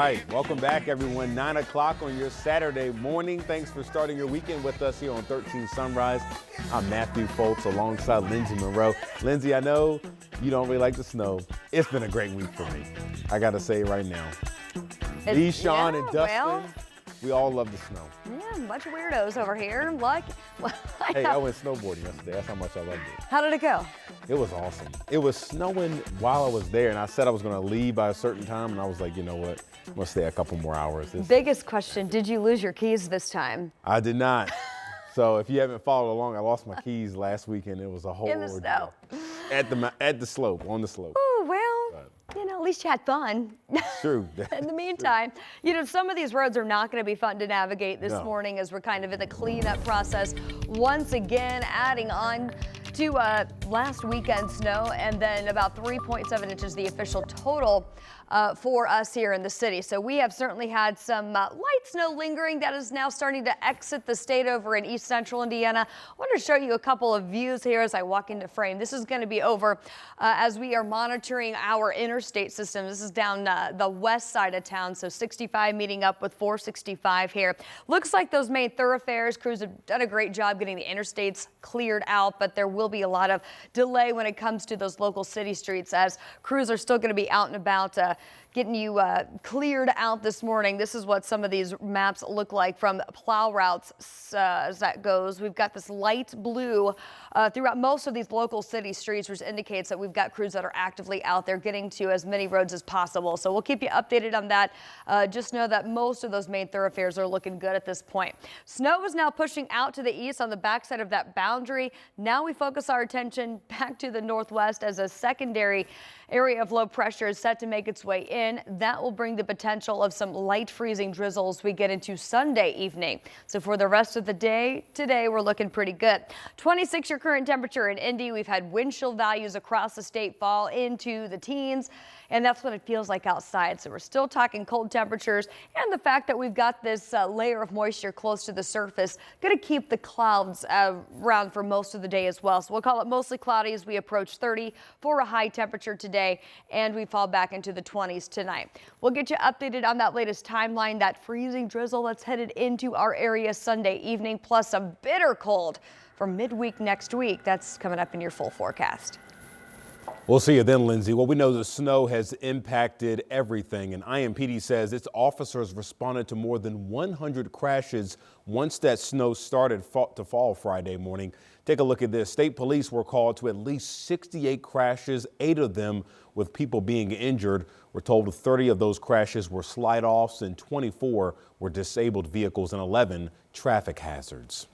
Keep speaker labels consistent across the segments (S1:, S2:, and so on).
S1: All right, welcome back, everyone. 9 o'clock on your Saturday morning. Thanks for starting your weekend with us here on 13 Sunrise. I'm Matthew Foltz alongside Lindsay Monroe. Lindsay, I know you don't really like the snow. It's been a great week for me. I got to say it right now. Me, Sean, and Dustin, we all love the snow.
S2: Yeah, a bunch of weirdos over here.
S1: Hey, I went snowboarding yesterday. That's how much I loved it.
S2: How did it go?
S1: It was awesome. It was snowing while I was there, and I said I was going to leave by a certain time, and I was like, you know what? I'm going to stay a couple more hours.
S2: Biggest question, did you lose your keys this time?
S1: I did not. So if you haven't followed along, I lost my keys last weekend. It was a whole
S2: In the snow.
S1: At the slope, on the slope.
S2: Oh, well, you know, at least you had fun.
S1: True.
S2: In the meantime, you know, some of these roads are not going to be fun to navigate this morning as we're kind of in the cleanup process. Once again, adding on to last weekend's snow, and then about 3.7 inches, the official total for us here in the city. So we have certainly had some light snow lingering that is now starting to exit the state over in east central Indiana. I want to show you a couple of views here as I walk into frame. This is going to be over as we are monitoring our interstate system. This is down the west side of town, so 65 meeting up with 465 here. Looks like those main thoroughfares, crews have done a great job getting the interstates cleared out, but there will be a lot of delay when it comes to those local city streets as crews are still going to be out and about getting you cleared out this morning. This is what some of these maps look like from plow routes as that goes. We've got this light blue throughout most of these local city streets, which indicates that we've got crews that are actively out there getting to as many roads as possible. So we'll keep you updated on that. Just know that most of those main thoroughfares are looking good at this point. Snow is now pushing out to the east on the backside of that boundary. Now we focus our attention back to the northwest as a secondary area of low pressure is set to make its way in. That will bring the potential of some light freezing drizzles we get into Sunday evening. So for the rest of the day today, we're looking pretty good. 26 your current temperature in Indy. We've had wind chill values across the state fall into the teens, and that's what it feels like outside. So we're still talking cold temperatures, and the fact that we've got this layer of moisture close to the surface going to keep the clouds around for most of the day as well. So we'll call it mostly cloudy as we approach 30 for a high temperature today, and we fall back into the 20s tonight. We'll get you updated on that latest timeline, that freezing drizzle that's headed into our area Sunday evening, plus a bitter cold for midweek next week. That's coming up in your full forecast.
S1: We'll see you then, Lindsay. Well, we know the snow has impacted everything, and IMPD says its officers responded to more than 100 crashes once that snow started to fall Friday morning. Take a look at this. State police were called to at least 68 crashes, 8 of them with people being injured. We're told 30 of those crashes were slide-offs and 24 were disabled vehicles and 11 traffic hazards.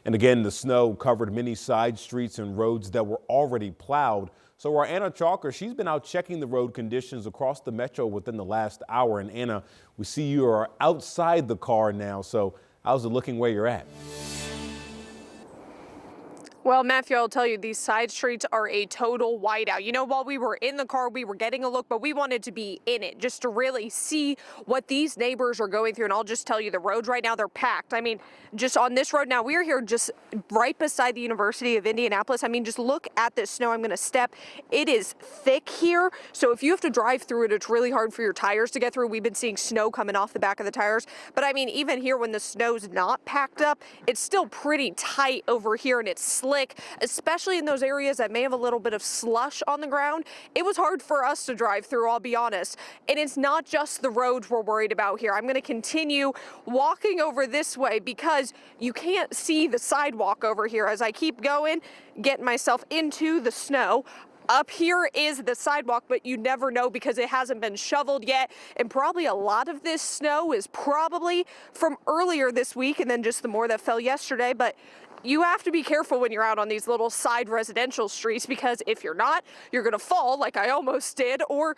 S1: And again, the snow covered many side streets and roads that were already plowed. So our Anna Chalker, she's been out checking the road conditions across the metro within the last hour. And Anna, we see you are outside the car now. So how's it looking where you're at?
S3: Well, Matthew, I'll tell you, these side streets are a total whiteout. You know, while we were in the car, we were getting a look, but we wanted to be in it just to really see what these neighbors are going through. And I'll just tell you, the roads right now, they're packed. I mean, just on this road now, we are here just right beside the University of Indianapolis. I mean, just look at this snow. I'm going to step. It is thick here. So if you have to drive through it, it's really hard for your tires to get through. We've been seeing snow coming off the back of the tires. But I mean, even here, when the snow's not packed up, it's still pretty tight over here, and it's slick, especially in those areas that may have a little bit of slush on the ground. It was hard for us to drive through, I'll be honest. And it's not just the roads we're worried about here. I'm going to continue walking over this way because you can't see the sidewalk over here as I keep going, getting myself into the snow. Up here is the sidewalk, but you never know because it hasn't been shoveled yet. And probably a lot of this snow is probably from earlier this week and then just the more that fell yesterday. But you have to be careful when you're out on these little side residential streets, because if you're not, you're going to fall like I almost did, or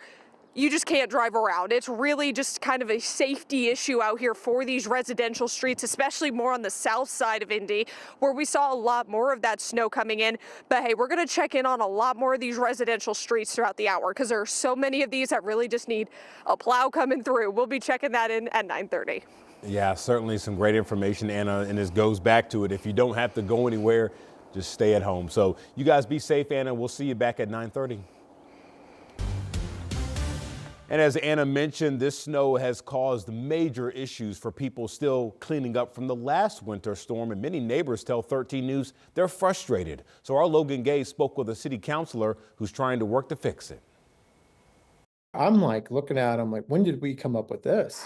S3: you just can't drive around. It's really just kind of a safety issue out here for these residential streets, especially more on the south side of Indy, where we saw a lot more of that snow coming in. But hey, we're going to check in on a lot more of these residential streets throughout the hour because there are so many of these that really just need a plow coming through. We'll be checking that in at 9:30.
S1: Yeah, certainly some great information, Anna, and this goes back to it. If you don't have to go anywhere, just stay at home. So you guys be safe, Anna. We'll see you back at 9:30. And as Anna mentioned, this snow has caused major issues for people still cleaning up from the last winter storm, and many neighbors tell 13 News they're frustrated. So our Logan Gay spoke with a city councilor who's trying to work to fix it.
S4: I'm like looking at them like, when did we come up with this?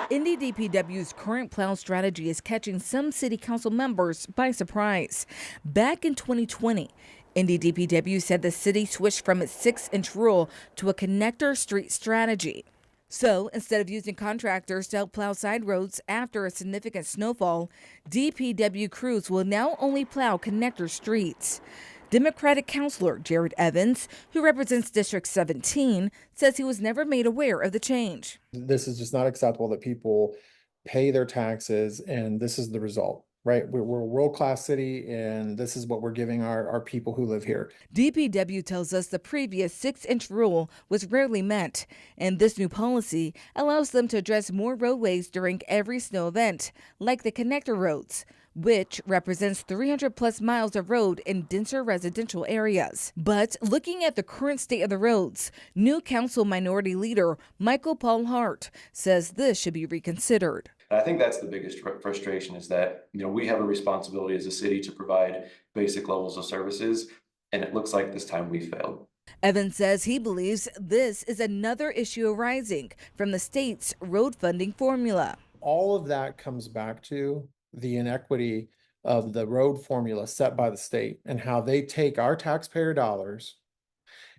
S5: Indy DPW's current plow strategy is catching some city council members by surprise. Back in 2020, Indy DPW said the city switched from its 6-inch rule to a connector street strategy. So instead of using contractors to help plow side roads after a significant snowfall, DPW crews will now only plow connector streets. Democratic councilor Jared Evans, who represents District 17, says he was never made aware of the change.
S4: This is just not acceptable that people pay their taxes and this is the result, right? We're a world-class city and this is what we're giving our people who live here.
S5: DPW tells us the previous 6-inch rule was rarely met, and this new policy allows them to address more roadways during every snow event, like the connector roads, which represents 300 plus miles of road in denser residential areas. But looking at the current state of the roads, new council minority leader Michael Paul Hart says this should be reconsidered.
S6: I think that's the biggest frustration is that, we have a responsibility as a city to provide basic levels of services, and it looks like this time we failed.
S5: Evans says he believes this is another issue arising from the state's road funding formula.
S4: All of that comes back to the inequity of the road formula set by the state and how they take our taxpayer dollars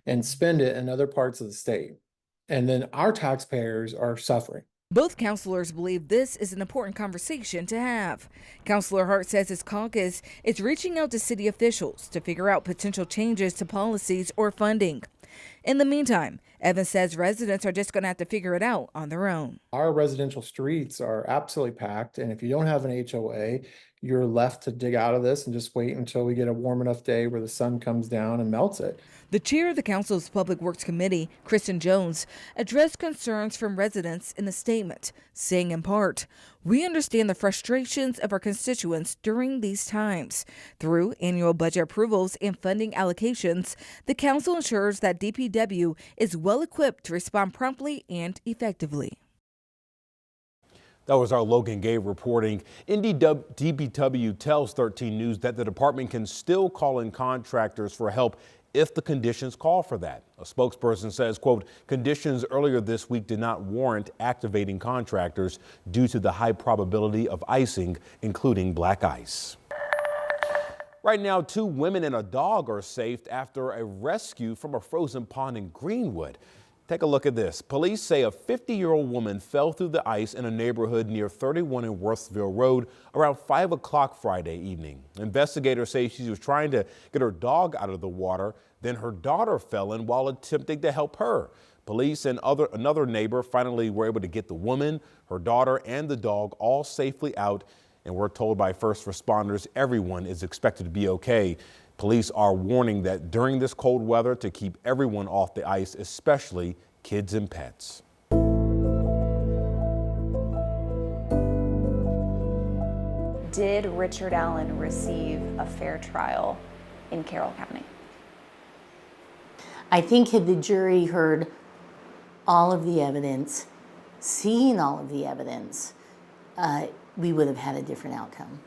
S4: and spend it in other parts of the state. And then our taxpayers are suffering.
S5: Both councilors believe this is an important conversation to have. Councilor Hart says his caucus is reaching out to city officials to figure out potential changes to policies or funding. In the meantime, Evans says residents are just going to have to figure it out on their own.
S4: Our residential streets are absolutely packed, and if you don't have an HOA, you're left to dig out of this and just wait until we get a warm enough day where the sun comes down and melts it.
S5: The chair of the council's Public Works Committee, Kristen Jones, addressed concerns from residents in the statement, saying in part, "We understand the frustrations of our constituents during these times. Through annual budget approvals and funding allocations, the council ensures that DPW is well equipped to respond promptly and effectively."
S1: That was our Logan Gay reporting. DPW tells 13 News that the department can still call in contractors for help if the conditions call for that. A spokesperson says, quote, "Conditions earlier this week did not warrant activating contractors due to the high probability of icing, including black ice." Right now, 2 women and a dog are saved after a rescue from a frozen pond in Greenwood. Take a look at this. Police say a 50-year-old woman fell through the ice in a neighborhood near 31 and Worthville Road around 5 o'clock Friday evening. Investigators say she was trying to get her dog out of the water. Then her daughter fell in while attempting to help her. Police and another neighbor finally were able to get the woman, her daughter, and the dog all safely out. And we're told by first responders everyone is expected to be okay. Police are warning that during this cold weather to keep everyone off the ice, especially kids and pets.
S7: Did Richard Allen receive a fair trial in Carroll County?
S8: I think had the jury heard all of the evidence, seen all of the evidence, we would have had a different outcome.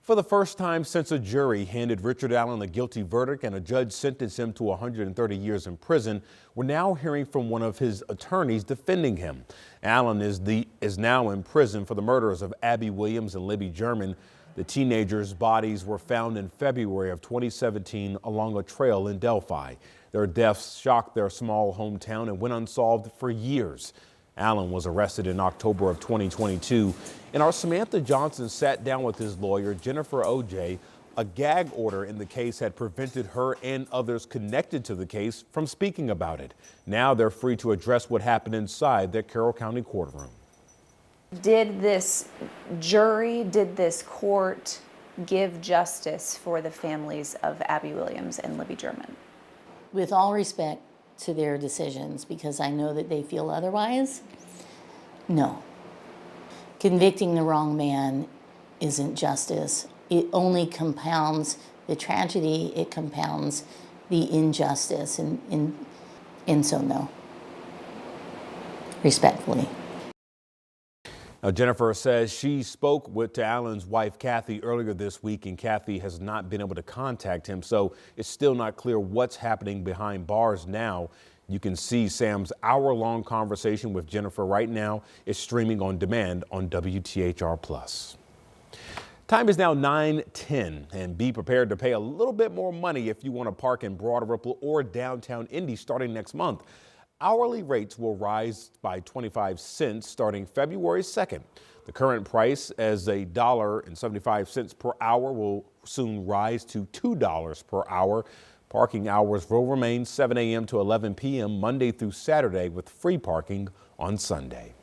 S1: For the first time since a jury handed Richard Allen a guilty verdict and a judge sentenced him to 130 years in prison, we're now hearing from one of his attorneys defending him. Allen is now in prison for the murders of Abby Williams and Libby German. The teenagers' bodies were found in February of 2017 along a trail in Delphi. Their deaths shocked their small hometown and went unsolved for years. Allen was arrested in October of 2022, and our Samantha Johnson sat down with his lawyer, Jennifer O.J. A gag order in the case had prevented her and others connected to the case from speaking about it. Now they're free to address what happened inside their Carroll County courtroom.
S7: Did this jury, did this court give justice for the families of Abby Williams and Libby German?
S8: With all respect to their decisions, because I know that they feel otherwise, no. Convicting the wrong man isn't justice. It only compounds the tragedy, it compounds the injustice, and so no. respectfully.
S1: Now, Jennifer says she spoke to Alan's wife, Kathy, earlier this week, and Kathy has not been able to contact him. So it's still not clear what's happening behind bars now. You can see Sam's hour-long conversation with Jennifer right now. It's streaming on demand on WTHR+. Time is now 9:10, and be prepared to pay a little bit more money if you want to park in Broad Ripple or downtown Indy starting next month. Hourly rates will rise by 25 cents starting February 2nd. The current price as $1.75 per hour will soon rise to $2 per hour. Parking hours will remain 7 a.m. to 11 p.m. Monday through Saturday with free parking on Sunday.